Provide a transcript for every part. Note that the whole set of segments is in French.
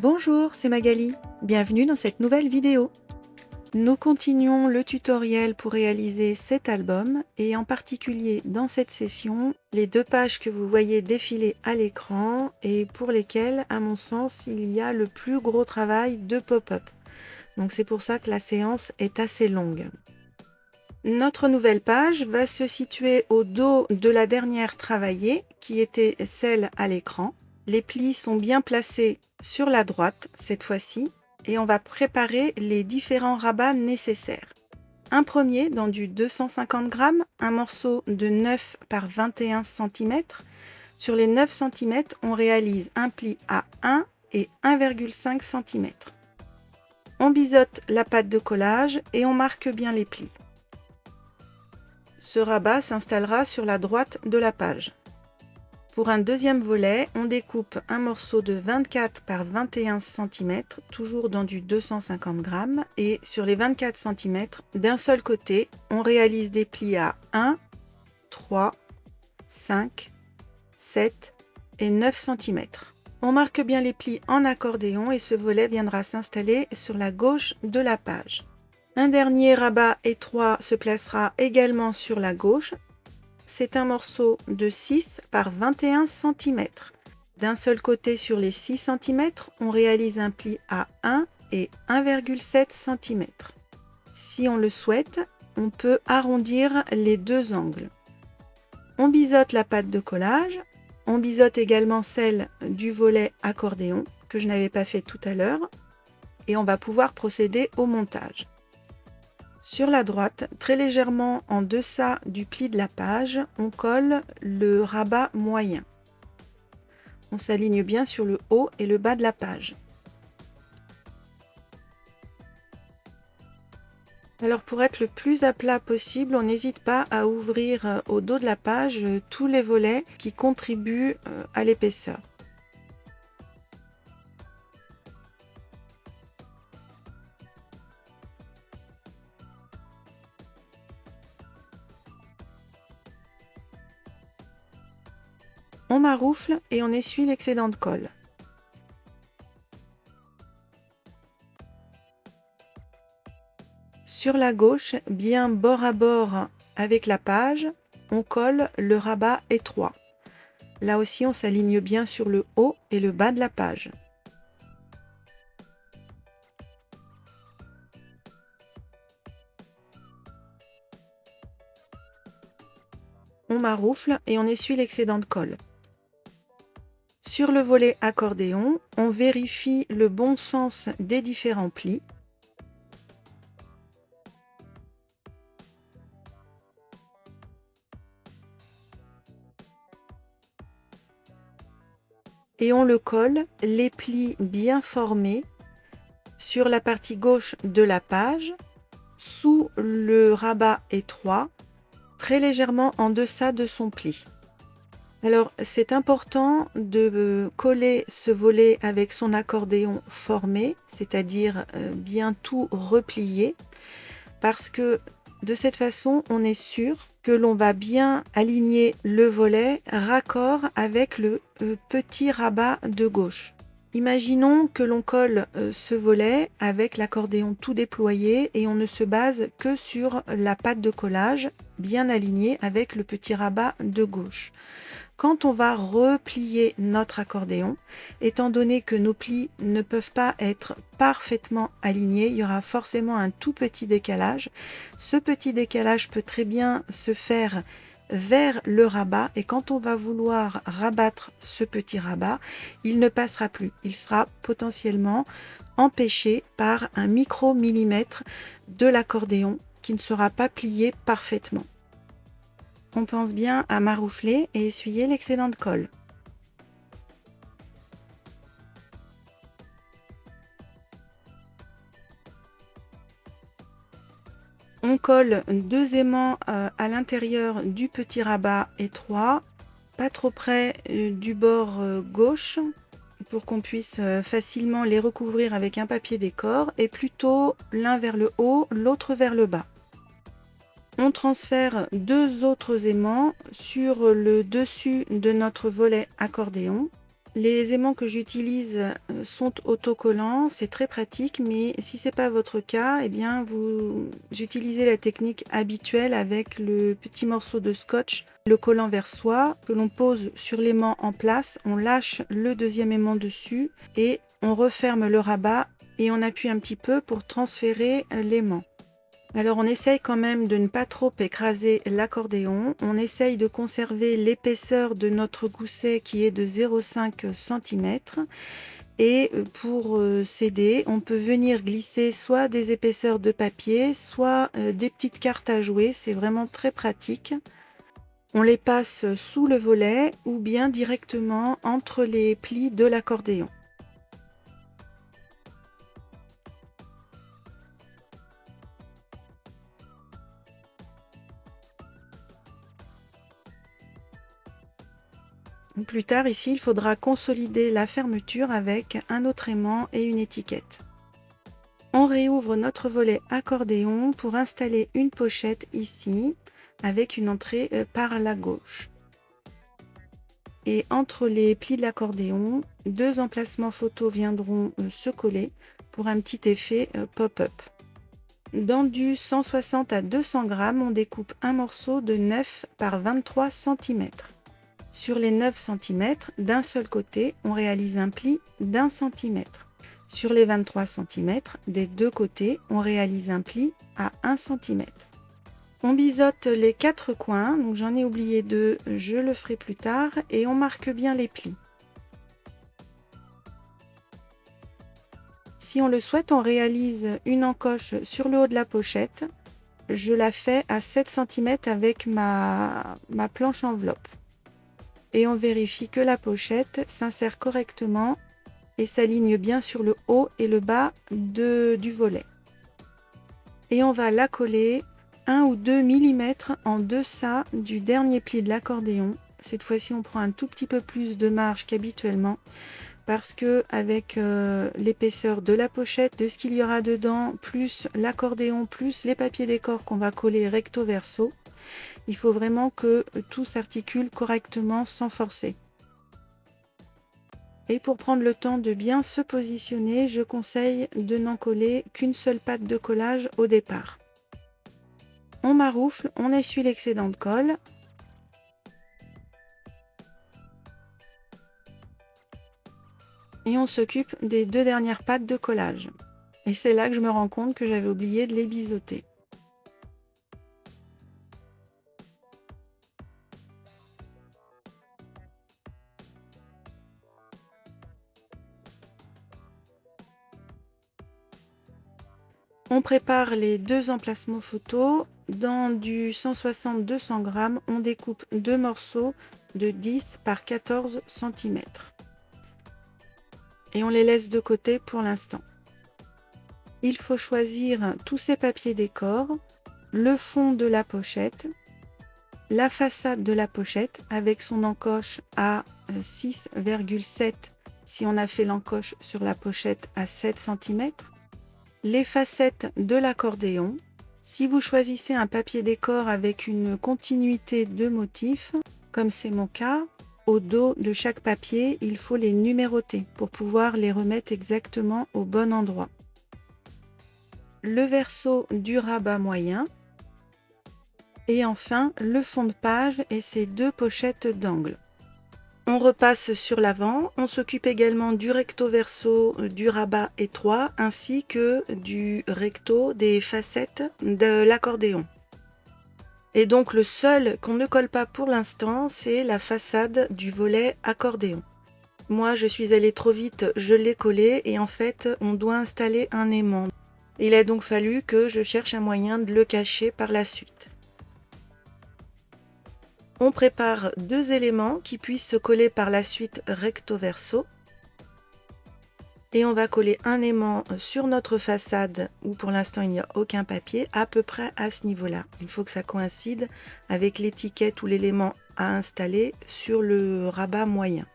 Bonjour, c'est Magali. Bienvenue dans cette nouvelle vidéo. Nous continuons le tutoriel pour réaliser cet album et en particulier dans cette session, les 2 pages que vous voyez défiler à l'écran et pour lesquelles, à mon sens, il y a le plus gros travail de pop-up. Donc c'est pour ça que la séance est assez longue. Notre nouvelle page va se situer au dos de la dernière travaillée qui était celle à l'écran. Les plis sont bien placés sur la droite cette fois-ci et on va préparer les différents rabats nécessaires. Un premier dans du 250 g, un morceau de 9 par 21 cm. Sur les 9 cm, on réalise un pli à 1 et 1,5 cm. On biseaute la pâte de collage et on marque bien les plis. Ce rabat s'installera sur la droite de la page. Pour un deuxième volet, on découpe un morceau de 24 par 21 cm, toujours dans du 250 g, et sur les 24 cm, d'un seul côté, on réalise des plis à 1, 3, 5, 7 et 9 cm. On marque bien les plis en accordéon et ce volet viendra s'installer sur la gauche de la page. Un dernier rabat étroit se placera également sur la gauche. C'est un morceau de 6 par 21 cm. D'un seul côté sur les 6 cm, on réalise un pli à 1 et 1,7 cm. Si on le souhaite, on peut arrondir les 2 angles. On biseaute la pâte de collage. On biseaute également celle du volet accordéon que je n'avais pas fait tout à l'heure. Et on va pouvoir procéder au montage. Sur la droite, très légèrement en deçà du pli de la page, on colle le rabat moyen. On s'aligne bien sur le haut et le bas de la page. Alors pour être le plus à plat possible, on n'hésite pas à ouvrir au dos de la page tous les volets qui contribuent à l'épaisseur. On maroufle et on essuie l'excédent de colle. Sur la gauche, bien bord à bord avec la page, on colle le rabat étroit. Là aussi, on s'aligne bien sur le haut et le bas de la page. On maroufle et on essuie l'excédent de colle. Sur le volet accordéon, on vérifie le bon sens des différents plis. Et on le colle, les plis bien formés, sur la partie gauche de la page, sous le rabat étroit, très légèrement en deçà de son pli. Alors, c'est important de coller ce volet avec son accordéon formé, c'est-à-dire bien tout replié, parce que de cette façon, on est sûr que l'on va bien aligner le volet raccord avec le petit rabat de gauche. Imaginons que l'on colle ce volet avec l'accordéon tout déployé et on ne se base que sur la pâte de collage bien alignée avec le petit rabat de gauche. Quand on va replier notre accordéon, étant donné que nos plis ne peuvent pas être parfaitement alignés, il y aura forcément un tout petit décalage. Ce petit décalage peut très bien se faire vers le rabat et quand on va vouloir rabattre ce petit rabat, il ne passera plus. Il sera potentiellement empêché par un micro-millimètre de l'accordéon qui ne sera pas plié parfaitement. On pense bien à maroufler et essuyer l'excédent de colle. On colle 2 aimants à l'intérieur du petit rabat étroit, pas trop près du bord gauche pour qu'on puisse facilement les recouvrir avec un papier décor et plutôt l'un vers le haut, l'autre vers le bas. On transfère 2 autres aimants sur le dessus de notre volet accordéon Les aimants que j'utilise sont autocollants, c'est très pratique, mais si ce n'est pas votre cas, eh bien vous utilisez la technique habituelle avec le petit morceau de scotch, le collant vers soi, que l'on pose sur l'aimant en place, on lâche le deuxième aimant dessus et on referme le rabat et on appuie un petit peu pour transférer l'aimant. Alors on essaye quand même de ne pas trop écraser l'accordéon, on essaye de conserver l'épaisseur de notre gousset qui est de 0,5 cm et pour s'aider, on peut venir glisser soit des épaisseurs de papier, soit des petites cartes à jouer, c'est vraiment très pratique. On les passe sous le volet ou bien directement entre les plis de l'accordéon. Plus tard, ici, il faudra consolider la fermeture avec un autre aimant et une étiquette. On réouvre notre volet accordéon pour installer une pochette ici, avec une entrée par la gauche. Et entre les plis de l'accordéon, deux emplacements photos viendront se coller pour un petit effet pop-up. Dans du 160 à 200 grammes, on découpe un morceau de 9 par 23 cm. Sur les 9 cm, d'un seul côté, on réalise un pli d'1 cm. Sur les 23 cm, des deux côtés, on réalise un pli à 1 cm. On biseaute les quatre coins, donc j'en ai oublié deux, je le ferai plus tard, et on marque bien les plis. Si on le souhaite, on réalise une encoche sur le haut de la pochette. Je la fais à 7 cm avec ma planche enveloppe. Et on vérifie que la pochette s'insère correctement et s'aligne bien sur le haut et le bas du volet. Et on va la coller 1 ou 2 mm en deçà du dernier pli de l'accordéon. Cette fois-ci, on prend un tout petit peu plus de marge qu'habituellement parce que avec l'épaisseur de la pochette, de ce qu'il y aura dedans, plus l'accordéon, plus les papiers décor qu'on va coller recto verso, il faut vraiment que tout s'articule correctement sans forcer. Et pour prendre le temps de bien se positionner, je conseille de n'en coller qu'une seule patte de collage au départ. On maroufle, on essuie l'excédent de colle. Et on s'occupe des deux dernières pattes de collage. Et c'est là que je me rends compte que j'avais oublié de les biseauter. On prépare les deux emplacements photos. Dans du 160-200 grammes, on découpe deux morceaux de 10 par 14 cm. Et on les laisse de côté pour l'instant. Il faut choisir tous ces papiers décor, le fond de la pochette, la façade de la pochette avec son encoche à 6,7 si on a fait l'encoche sur la pochette à 7 cm, les facettes de l'accordéon. Si vous choisissez un papier décor avec une continuité de motifs, comme c'est mon cas, au dos de chaque papier, il faut les numéroter pour pouvoir les remettre exactement au bon endroit. Le verso du rabat moyen. Et enfin, le fond de page et ses deux pochettes d'angle. On repasse sur l'avant, on s'occupe également du recto verso du rabat étroit ainsi que du recto des facettes de l'accordéon. Et donc le seul qu'on ne colle pas pour l'instant, c'est la façade du volet accordéon. Moi je suis allée trop vite, je l'ai collé et en fait on doit installer un aimant. Il a donc fallu que je cherche un moyen de le cacher par la suite. On prépare deux éléments qui puissent se coller par la suite recto verso. Et on va coller un aimant sur notre façade où pour l'instant il n'y a aucun papier, à peu près à ce niveau-là. Il faut que ça coïncide avec l'étiquette ou l'élément à installer sur le rabat moyen.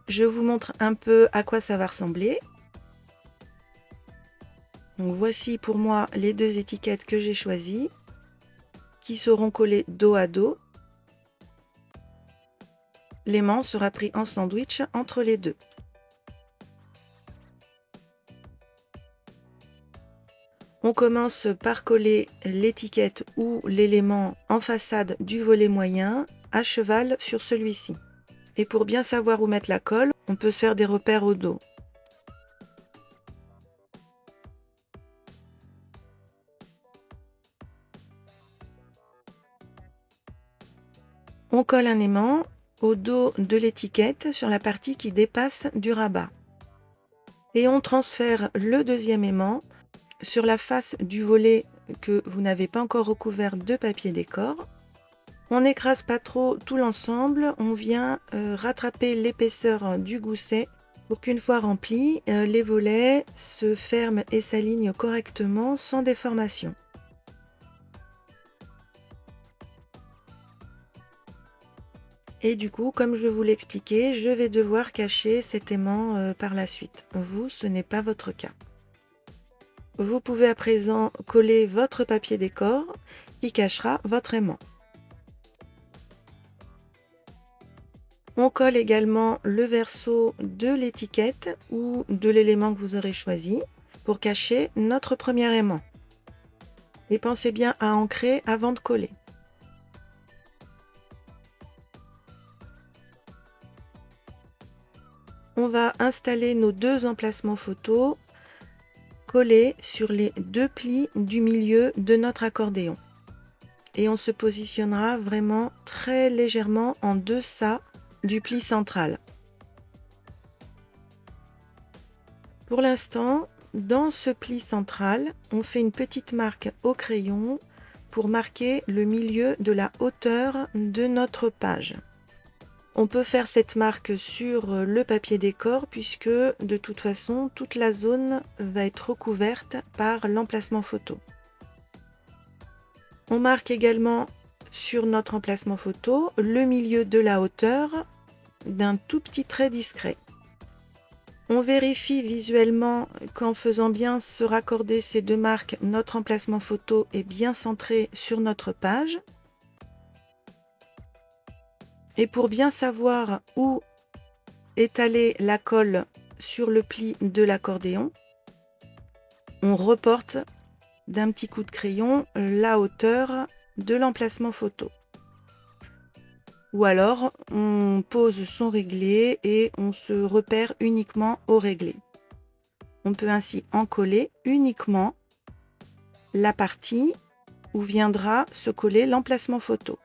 Je vous montre un peu à quoi ça va ressembler. Donc voici pour moi les deux étiquettes que j'ai choisies, qui seront collées dos à dos. l'aimant sera pris en sandwich entre les deux. On commence par coller l'étiquette ou l'élément en façade du volet moyen à cheval sur celui-ci. Et pour bien savoir où mettre la colle, on peut se faire des repères au dos. On colle un aimant au dos de l'étiquette sur la partie qui dépasse du rabat. Et on transfère le deuxième aimant sur la face du volet que vous n'avez pas encore recouvert de papier décor. On n'écrase pas trop tout l'ensemble, on vient rattraper l'épaisseur du gousset pour qu'une fois rempli, les volets se ferment et s'alignent correctement sans déformation. Et du coup, comme je vous l'expliquais, je vais devoir cacher cet aimant par la suite. Vous, ce n'est pas votre cas. Vous pouvez à présent coller votre papier décor qui cachera votre aimant. On colle également le verso de l'étiquette ou de l'élément que vous aurez choisi pour cacher notre premier aimant. Et pensez bien à ancrer avant de coller. On va installer nos deux emplacements photos collés sur les deux plis du milieu de notre accordéon. Et on se positionnera vraiment très légèrement en deçà du pli central. Pour l'instant, dans ce pli central, on fait une petite marque au crayon pour marquer le milieu de la hauteur de notre page. On peut faire cette marque sur le papier décor puisque de toute façon, toute la zone va être recouverte par l'emplacement photo. On marque également sur notre emplacement photo le milieu de la hauteur d'un tout petit trait discret. On vérifie visuellement qu'en faisant bien se raccorder ces deux marques, notre emplacement photo est bien centré sur notre page. Et pour bien savoir où étaler la colle sur le pli de l'accordéon, on reporte d'un petit coup de crayon la hauteur de l'emplacement photo. Ou alors, on pose son réglé et on se repère uniquement au réglé. On peut ainsi encoller uniquement la partie où viendra se coller l'emplacement photo.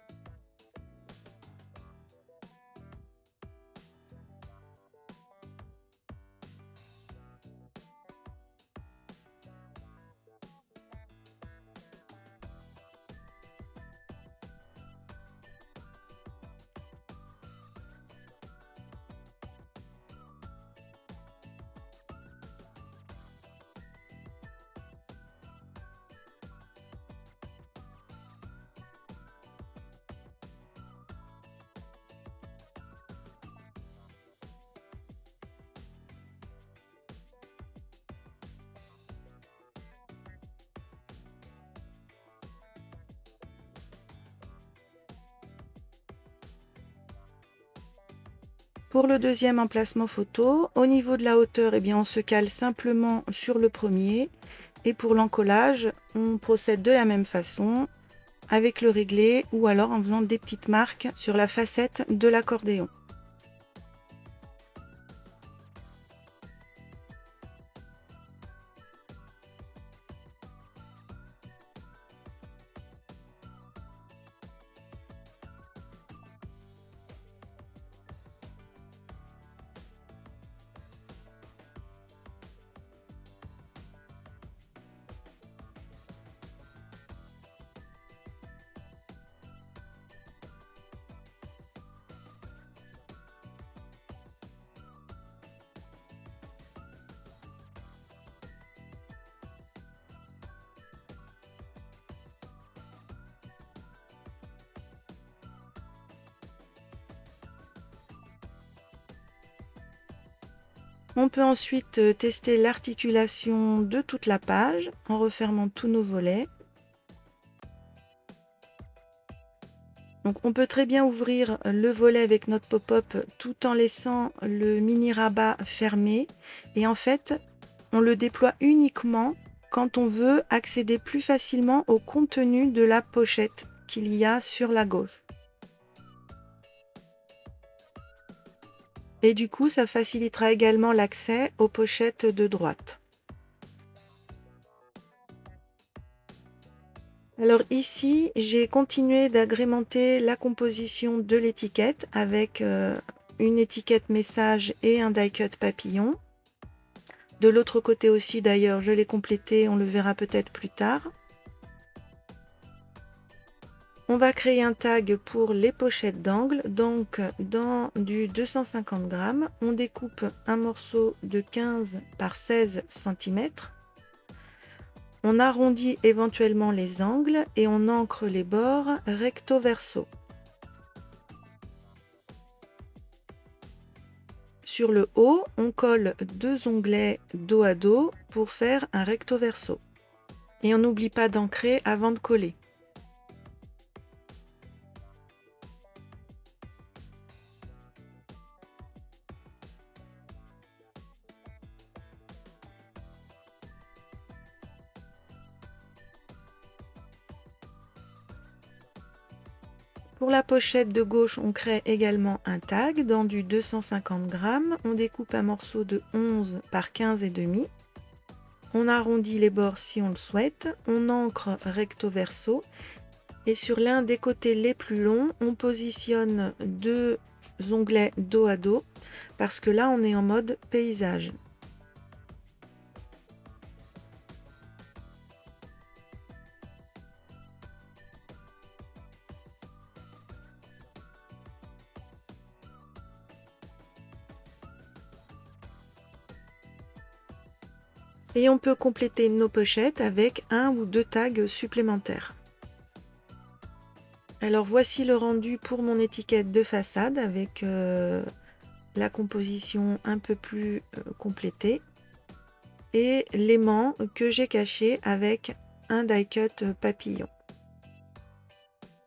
Pour le deuxième emplacement photo, au niveau de la hauteur, on se cale simplement sur le premier. Et pour l'encollage, on procède de la même façon avec le réglé ou alors en faisant des petites marques sur la facette de l'accordéon. On peut ensuite tester l'articulation de toute la page en refermant tous nos volets. Donc on peut très bien ouvrir le volet avec notre pop-up tout en laissant le mini rabat fermé. Et en fait, on le déploie uniquement quand on veut accéder plus facilement au contenu de la pochette qu'il y a sur la gauche. Et du coup, ça facilitera également l'accès aux pochettes de droite. Alors ici, j'ai continué d'agrémenter la composition de l'étiquette avec une étiquette message et un die cut papillon. De l'autre côté aussi d'ailleurs, je l'ai complété, on le verra peut-être plus tard. On va créer un tag pour les pochettes d'angle. Donc dans du 250 grammes, on découpe un morceau de 15 par 16 cm. On arrondit éventuellement les angles et on ancre les bords recto verso. Sur le haut, on colle 2 onglets dos à dos pour faire un recto verso. Et on n'oublie pas d'ancrer avant de coller. Pour la pochette de gauche, on crée également un tag dans du 250 grammes. On découpe un morceau de 11 par 15 et demi. On arrondit les bords si on le souhaite. On ancre recto verso. Et sur l'un des côtés les plus longs, on positionne 2 onglets dos à dos parce que là, on est en mode paysage. Et on peut compléter nos pochettes avec 1 ou 2 tags supplémentaires. Alors voici le rendu pour mon étiquette de façade avec la composition un peu plus complétée et l'aimant que j'ai caché avec un die cut papillon.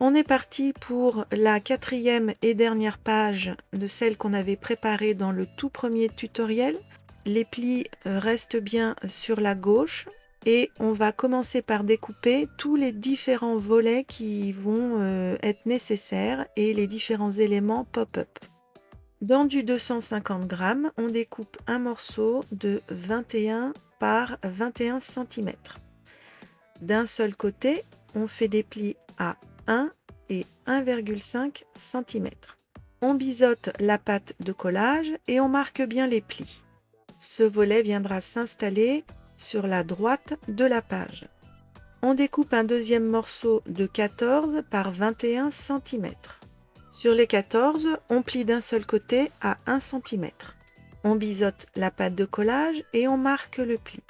On est parti pour la 4e et dernière page de celle qu'on avait préparée dans le tout premier tutoriel. Les plis restent bien sur la gauche et on va commencer par découper tous les différents volets qui vont être nécessaires et les différents éléments pop-up. Dans du 250 grammes, on découpe un morceau de 21 par 21 cm. D'un seul côté, on fait des plis à 1 et 1,5 cm. On biseaute la pâte de collage et on marque bien les plis. Ce volet viendra s'installer sur la droite de la page. On découpe un deuxième morceau de 14 par 21 cm. Sur les 14, on plie d'un seul côté à 1 cm. On biseaute la pâte de collage et on marque le pli.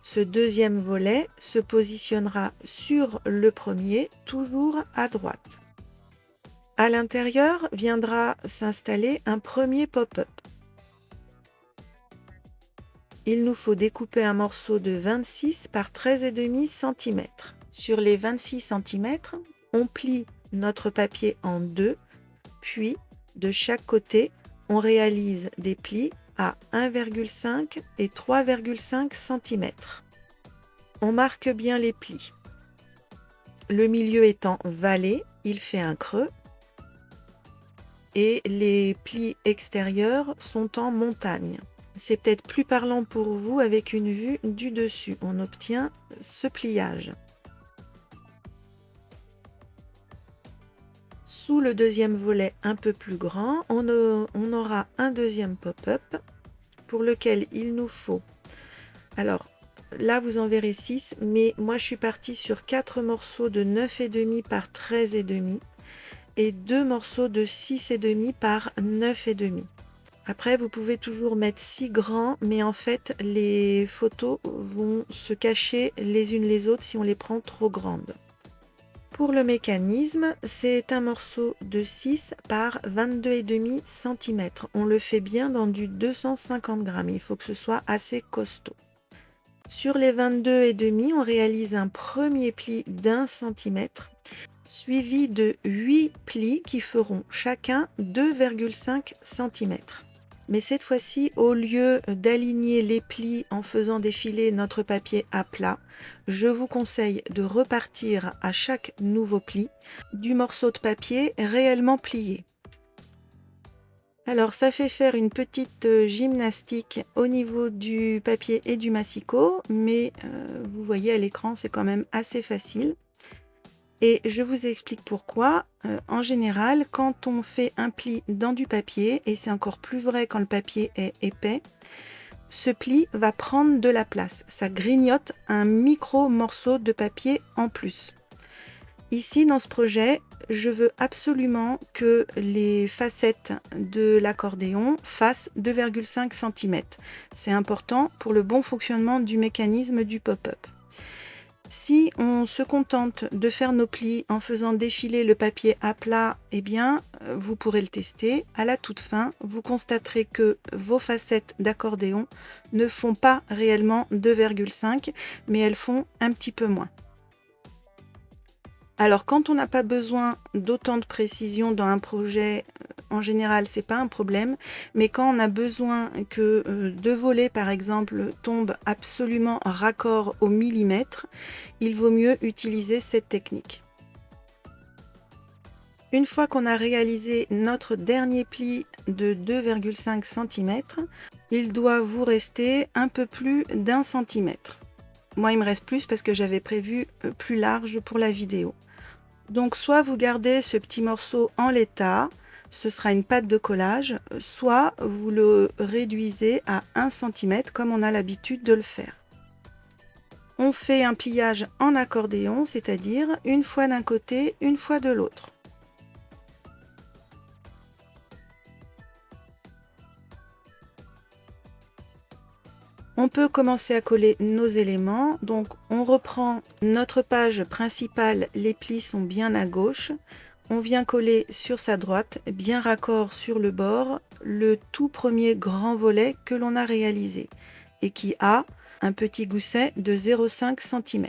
Ce deuxième volet se positionnera sur le premier, toujours à droite. À l'intérieur viendra s'installer un premier pop-up. Il nous faut découper un morceau de 26 par 13,5 cm. Sur les 26 cm, on plie notre papier en deux, puis de chaque côté, on réalise des plis à 1,5 et 3,5 cm. On marque bien les plis. Le milieu étant vallé, il fait un creux et les plis extérieurs sont en montagne. C'est peut-être plus parlant pour vous avec une vue du dessus. On obtient ce pliage. Sous le deuxième volet un peu plus grand, on aura un deuxième pop-up pour lequel il nous faut... Alors là, vous en verrez 6, mais moi je suis partie sur 4 morceaux de 9,5 par 13,5 et 2 morceaux de 6,5 par 9,5. Après, vous pouvez toujours mettre 6 grands, mais en fait, les photos vont se cacher les unes les autres si on les prend trop grandes. Pour le mécanisme, c'est un morceau de 6 par 22,5 cm. On le fait bien dans du 250 grammes. Il faut que ce soit assez costaud. Sur les 22,5, on réalise un premier pli d'1 cm. suivi de 8 plis qui feront chacun 2,5 cm. Mais cette fois-ci, au lieu d'aligner les plis en faisant défiler notre papier à plat, je vous conseille de repartir à chaque nouveau pli du morceau de papier réellement plié. Alors ça fait faire une petite gymnastique au niveau du papier et du massicot, mais vous voyez à l'écran c'est quand même assez facile. Et je vous explique pourquoi. En général, quand on fait un pli dans du papier, et c'est encore plus vrai quand le papier est épais, ce pli va prendre de la place. Ça grignote un micro morceau de papier en plus. Ici, dans ce projet, je veux absolument que les facettes de l'accordéon fassent 2,5 cm. C'est important pour le bon fonctionnement du mécanisme du pop-up. Si on se contente de faire nos plis en faisant défiler le papier à plat, eh bien, vous pourrez le tester. À la toute fin, vous constaterez que vos facettes d'accordéon ne font pas réellement 2,5, mais elles font un petit peu moins. Alors, quand on n'a pas besoin d'autant de précision dans un projet, en général, c'est pas un problème. Mais quand on a besoin que 2 volets, par exemple, tombent absolument raccord au millimètre, il vaut mieux utiliser cette technique. Une fois qu'on a réalisé notre dernier pli de 2,5 cm, il doit vous rester un peu plus d'1 cm. Moi, il me reste plus parce que j'avais prévu plus large pour la vidéo. Donc soit vous gardez ce petit morceau en l'état, ce sera une pâte de collage, soit vous le réduisez à 1 cm comme on a l'habitude de le faire. On fait un pliage en accordéon, c'est-à-dire une fois d'un côté, une fois de l'autre. On peut commencer à coller nos éléments. Donc on reprend notre page principale, les plis sont bien à gauche. On vient coller sur sa droite, bien raccord sur le bord, le tout premier grand volet que l'on a réalisé et qui a un petit gousset de 0,5 cm.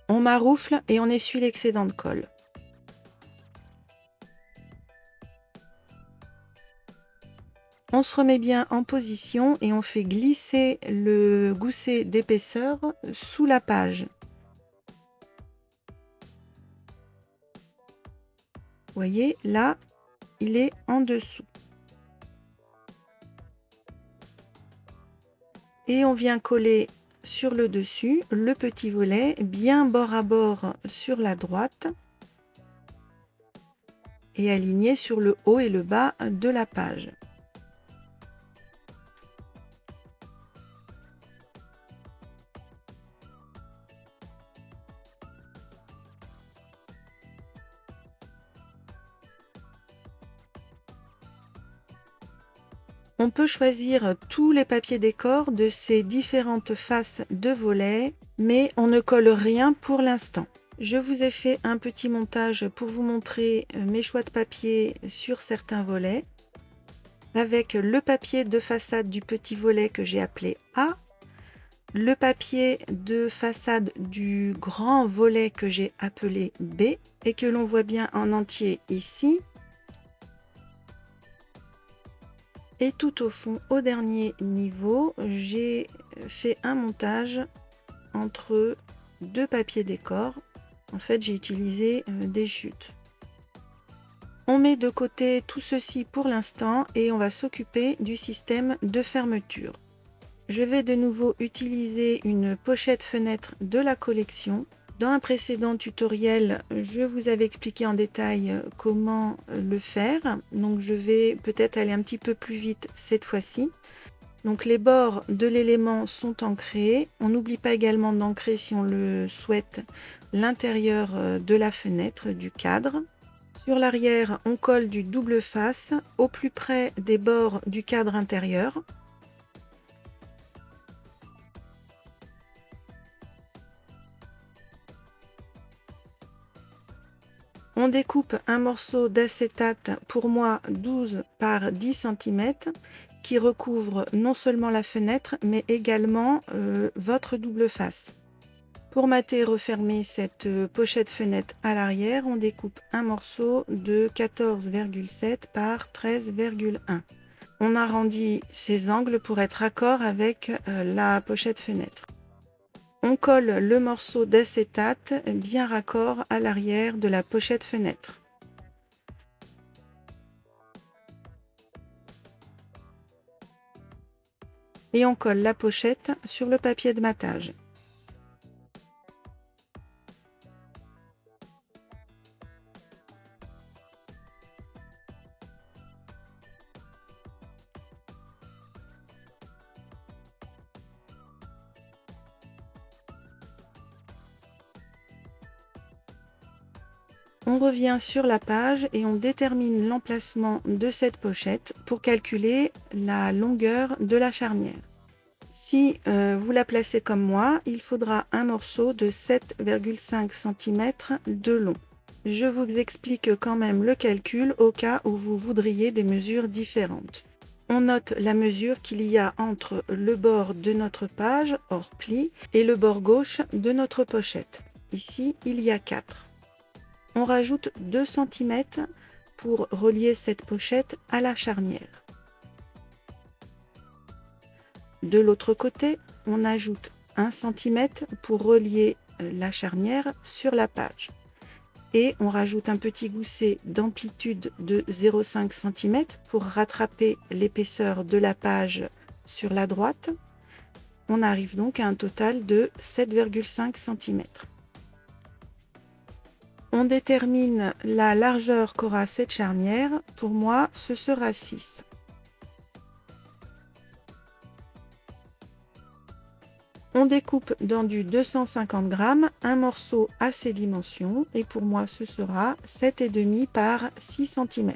On maroufle et on essuie l'excédent de colle. On se remet bien en position et on fait glisser le gousset d'épaisseur sous la page. Vous voyez, là, il est en dessous. Et on vient coller sur le dessus le petit volet bien bord à bord sur la droite et aligné sur le haut et le bas de la page. On peut choisir tous les papiers décor de ces différentes faces de volets, mais on ne colle rien pour l'instant. Je vous ai fait un petit montage pour vous montrer mes choix de papier sur certains volets, avec le papier de façade du petit volet que j'ai appelé A, le papier de façade du grand volet que j'ai appelé B, et que l'on voit bien en entier ici. Et tout au fond, au dernier niveau, j'ai fait un montage entre deux papiers décor. En fait, j'ai utilisé des chutes. On met de côté tout ceci pour l'instant et on va s'occuper du système de fermeture. Je vais de nouveau utiliser une pochette fenêtre de la collection. Dans un précédent tutoriel, je vous avais expliqué en détail comment le faire. Donc je vais peut-être aller un petit peu plus vite cette fois-ci. Donc les bords de l'élément sont ancrés. On n'oublie pas également d'ancrer, si on le souhaite, l'intérieur de la fenêtre, du cadre. Sur l'arrière, on colle du double face au plus près des bords du cadre intérieur. On découpe un morceau d'acétate, pour moi 12 par 10 cm, qui recouvre non seulement la fenêtre, mais également votre double face. Pour mater et refermer cette pochette fenêtre à l'arrière, on découpe un morceau de 14,7 par 13,1. On arrondit ces angles pour être raccord avec la pochette fenêtre. On colle le morceau d'acétate bien raccord à l'arrière de la pochette fenêtre. Et on colle la pochette sur le papier de matage. On revient sur la page et on détermine l'emplacement de cette pochette pour calculer la longueur de la charnière. Si vous la placez comme moi, il faudra un morceau de 7,5 cm de long. Je vous explique quand même le calcul au cas où vous voudriez des mesures différentes. On note la mesure qu'il y a entre le bord de notre page, hors pli, et le bord gauche de notre pochette. Ici, il y a 4. On rajoute 2 cm pour relier cette pochette à la charnière. De l'autre côté, on ajoute 1 cm pour relier la charnière sur la page. Et on rajoute un petit gousset d'amplitude de 0,5 cm pour rattraper l'épaisseur de la page sur la droite. On arrive donc à un total de 7,5 cm. On détermine la largeur qu'aura cette charnière. Pour moi, ce sera 6. On découpe dans du 250 g un morceau à ces dimensions et pour moi ce sera 7,5 par 6 cm.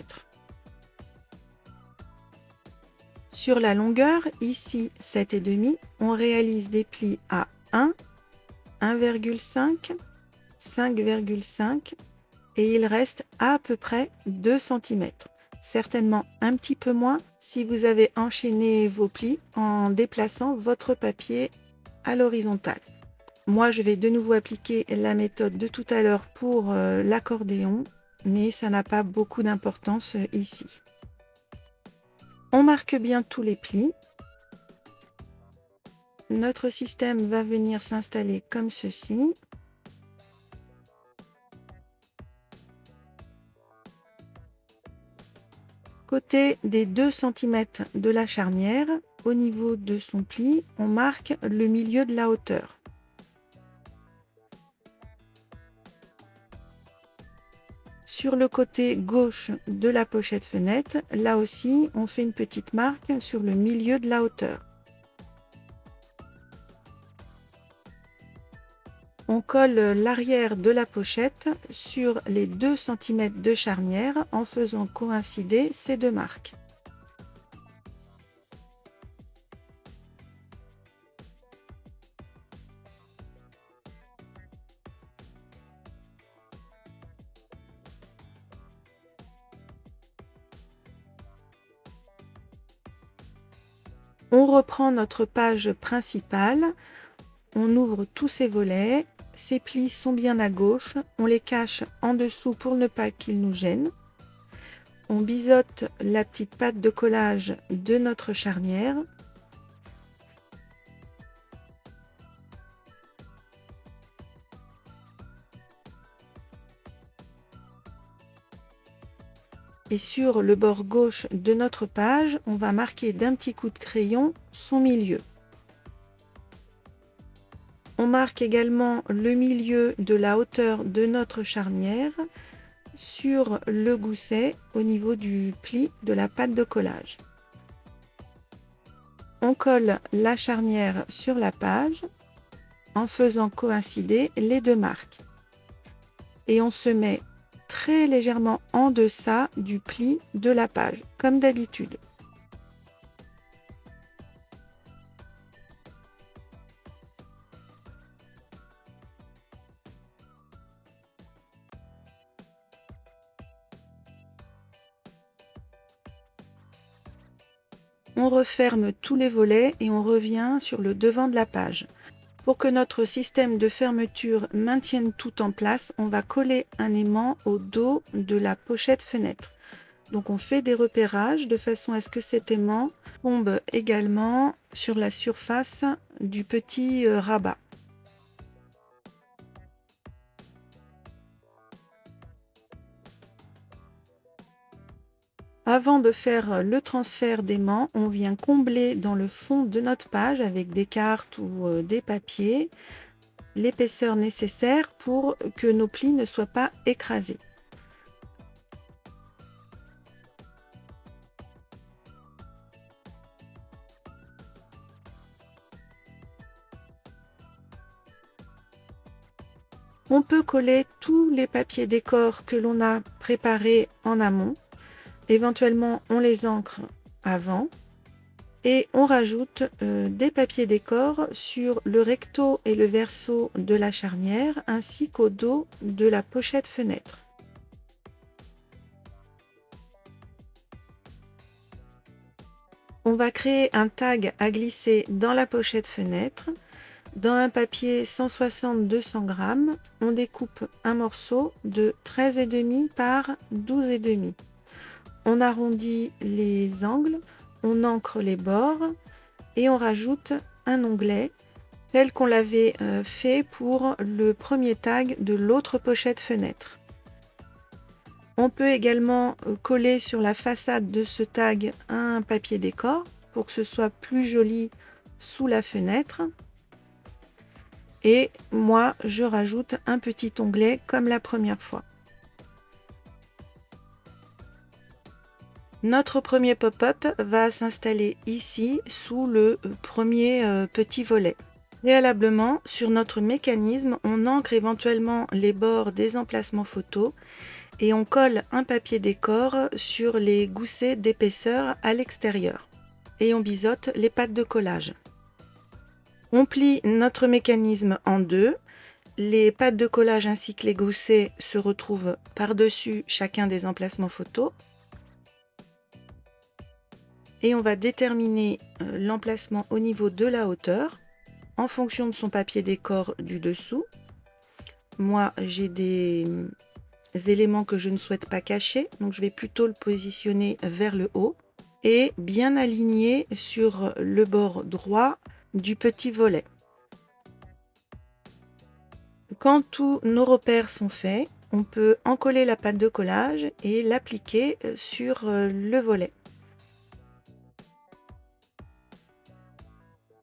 Sur la longueur, ici 7,5, on réalise des plis à 1, 1,5, 5,5 et il reste à peu près 2 cm. Certainement un petit peu moins si vous avez enchaîné vos plis en déplaçant votre papier à l'horizontale. Moi, je vais de nouveau appliquer la méthode de tout à l'heure pour l'accordéon, mais ça n'a pas beaucoup d'importance ici. On marque bien tous les plis. Notre système va venir s'installer comme ceci. Côté des 2 cm de la charnière, au niveau de son pli, on marque le milieu de la hauteur. Sur le côté gauche de la pochette fenêtre, là aussi, on fait une petite marque sur le milieu de la hauteur. On colle l'arrière de la pochette sur les 2 cm de charnière en faisant coïncider ces deux marques. On reprend notre page principale, on ouvre tous ces volets, ces plis sont bien à gauche, on les cache en dessous pour ne pas qu'ils nous gênent. On biseaute la petite patte de collage de notre charnière. Et sur le bord gauche de notre page, on va marquer d'un petit coup de crayon son milieu. On marque également le milieu de la hauteur de notre charnière sur le gousset au niveau du pli de la patte de collage. On colle la charnière sur la page en faisant coïncider les deux marques. Et on se met très légèrement en deçà du pli de la page, comme d'habitude. On referme tous les volets et on revient sur le devant de la page. Pour que notre système de fermeture maintienne tout en place, on va coller un aimant au dos de la pochette fenêtre. Donc on fait des repérages de façon à ce que cet aimant tombe également sur la surface du petit rabat. Avant de faire le transfert d'aimant, on vient combler dans le fond de notre page avec des cartes ou des papiers l'épaisseur nécessaire pour que nos plis ne soient pas écrasés. On peut coller tous les papiers décor que l'on a préparés en amont. Éventuellement, on les encre avant et on rajoute des papiers décor sur le recto et le verso de la charnière ainsi qu'au dos de la pochette fenêtre. On va créer un tag à glisser dans la pochette fenêtre. Dans un papier 160-200 g, on découpe un morceau de 13,5 par 12,5. On arrondit les angles, on encre les bords et on rajoute un onglet tel qu'on l'avait fait pour le premier tag de l'autre pochette fenêtre. On peut également coller sur la façade de ce tag un papier décor pour que ce soit plus joli sous la fenêtre. Et moi, je rajoute un petit onglet comme la première fois. Notre premier pop-up va s'installer ici sous le premier petit volet. Préalablement, sur notre mécanisme, on ancre éventuellement les bords des emplacements photos et on colle un papier décor sur les goussets d'épaisseur à l'extérieur. Et on biseaute les pattes de collage. On plie notre mécanisme en deux. Les pattes de collage ainsi que les goussets se retrouvent par-dessus chacun des emplacements photos. Et on va déterminer l'emplacement au niveau de la hauteur en fonction de son papier décor du dessous. Moi, j'ai des éléments que je ne souhaite pas cacher, donc je vais plutôt le positionner vers le haut et bien aligné sur le bord droit du petit volet. Quand tous nos repères sont faits, on peut encoller la pâte de collage et l'appliquer sur le volet.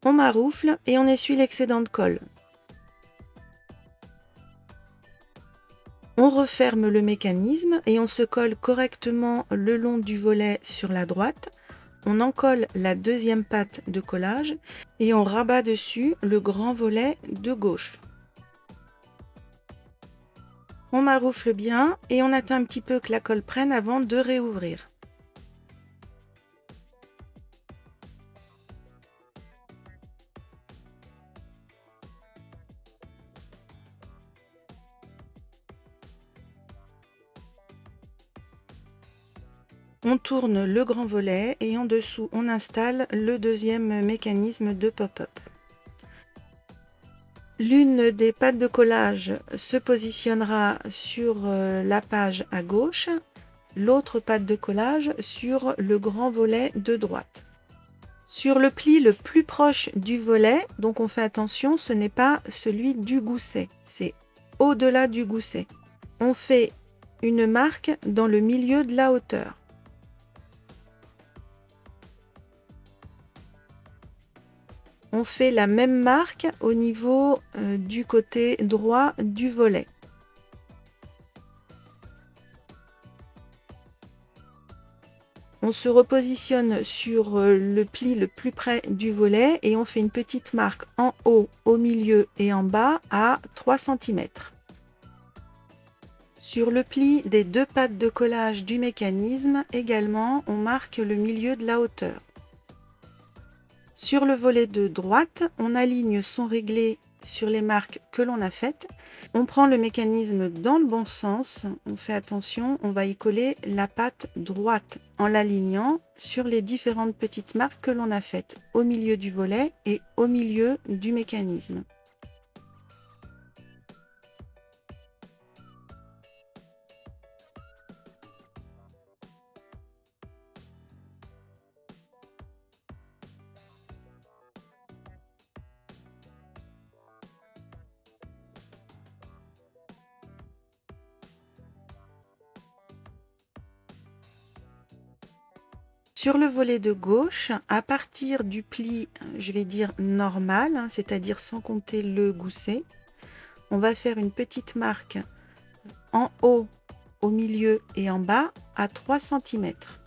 On maroufle et on essuie l'excédent de colle. On referme le mécanisme et on se colle correctement le long du volet sur la droite. On encolle la deuxième patte de collage et on rabat dessus le grand volet de gauche. On maroufle bien et on attend un petit peu que la colle prenne avant de réouvrir. On tourne le grand volet et en dessous on installe le deuxième mécanisme de pop-up. L'une des pattes de collage se positionnera sur la page à gauche, l'autre patte de collage sur le grand volet de droite. Sur le pli le plus proche du volet, donc on fait attention, ce n'est pas celui du gousset, c'est au-delà du gousset. On fait une marque dans le milieu de la hauteur. On fait la même marque au niveau du côté droit du volet. On se repositionne sur le pli le plus près du volet et on fait une petite marque en haut, au milieu et en bas à 3 cm. Sur le pli des deux pattes de collage du mécanisme, également, on marque le milieu de la hauteur. Sur le volet de droite, on aligne son réglé sur les marques que l'on a faites. On prend le mécanisme dans le bon sens, on fait attention, on va y coller la patte droite en l'alignant sur les différentes petites marques que l'on a faites au milieu du volet et au milieu du mécanisme. Sur le volet de gauche, à partir du pli, je vais dire normal, hein, c'est-à-dire sans compter le gousset, on va faire une petite marque en haut, au milieu et en bas à 3 centimètres.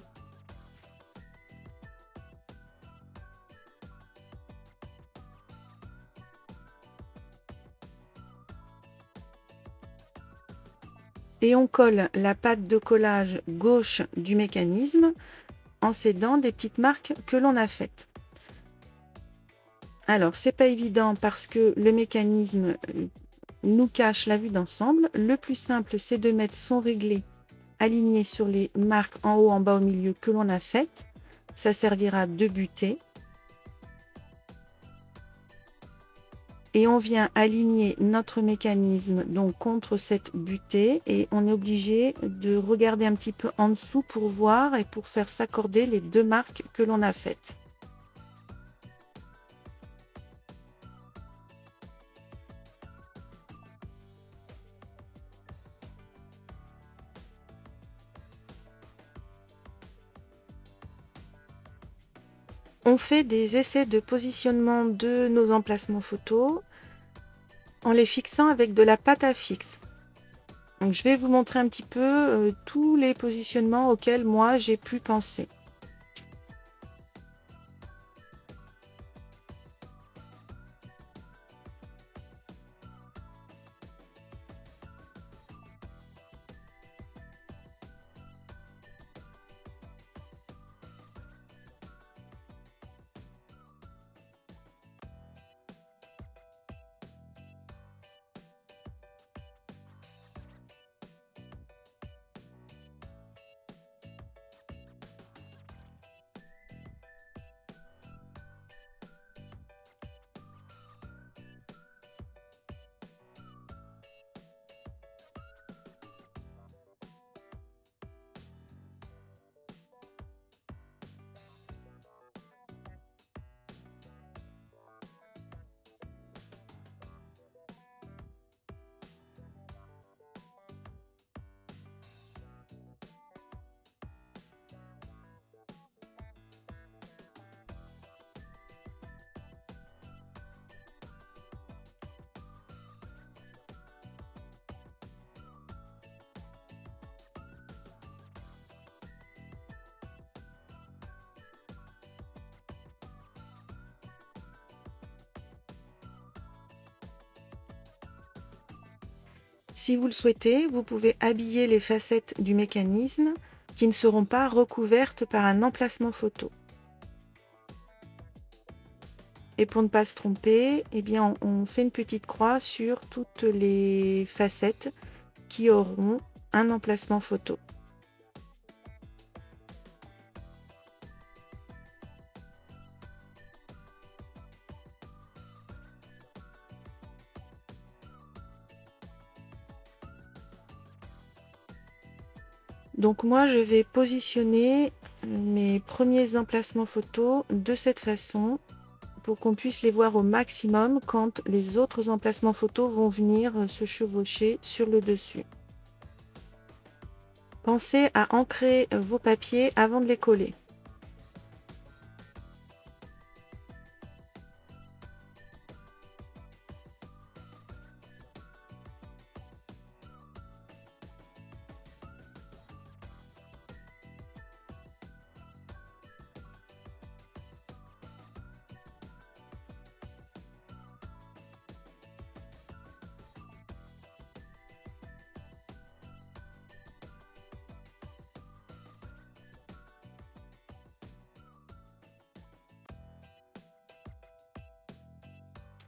Et on colle la patte de collage gauche du mécanisme en s'aidant des petites marques que l'on a faites. Alors, c'est pas évident parce que le mécanisme nous cache la vue d'ensemble. Le plus simple, c'est de mettre son réglé aligné sur les marques en haut, en bas, au milieu que l'on a faites. Ça servira de butée. Et on vient aligner notre mécanisme donc contre cette butée et on est obligé de regarder un petit peu en dessous pour voir et pour faire s'accorder les deux marques que l'on a faites. On fait des essais de positionnement de nos emplacements photos en les fixant avec de la pâte à fixe. Donc je vais vous montrer un petit peu tous les positionnements auxquels moi j'ai pu penser. Si vous le souhaitez, vous pouvez habiller les facettes du mécanisme qui ne seront pas recouvertes par un emplacement photo. Et pour ne pas se tromper, eh bien, on fait une petite croix sur toutes les facettes qui auront un emplacement photo. Donc moi, je vais positionner mes premiers emplacements photos de cette façon pour qu'on puisse les voir au maximum quand les autres emplacements photos vont venir se chevaucher sur le dessus. Pensez à ancrer vos papiers avant de les coller.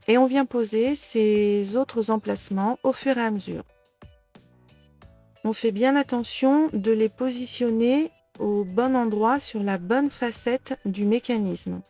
Et on vient poser ces autres emplacements au fur et à mesure. On fait bien attention de les positionner au bon endroit sur la bonne facette du mécanisme.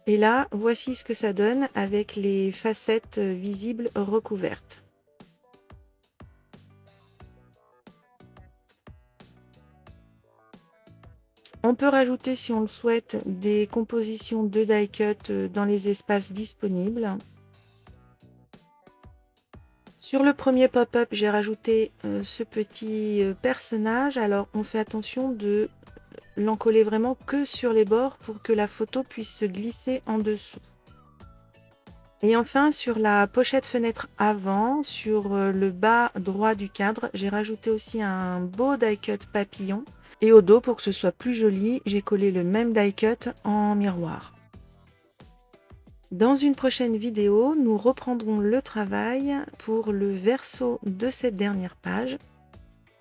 Et là, voici ce que ça donne avec les facettes visibles recouvertes. On peut rajouter, si on le souhaite, des compositions de die-cut dans les espaces disponibles. Sur le premier pop-up, j'ai rajouté ce petit personnage. Alors, on fait attention de l'encoller vraiment que sur les bords pour que la photo puisse se glisser en dessous. Et enfin, sur la pochette fenêtre avant, sur le bas droit du cadre, j'ai rajouté aussi un beau die-cut papillon. Et au dos, pour que ce soit plus joli, j'ai collé le même die-cut en miroir. Dans une prochaine vidéo, nous reprendrons le travail pour le verso de cette dernière page.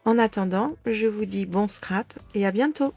En attendant, je vous dis bon scrap et à bientôt!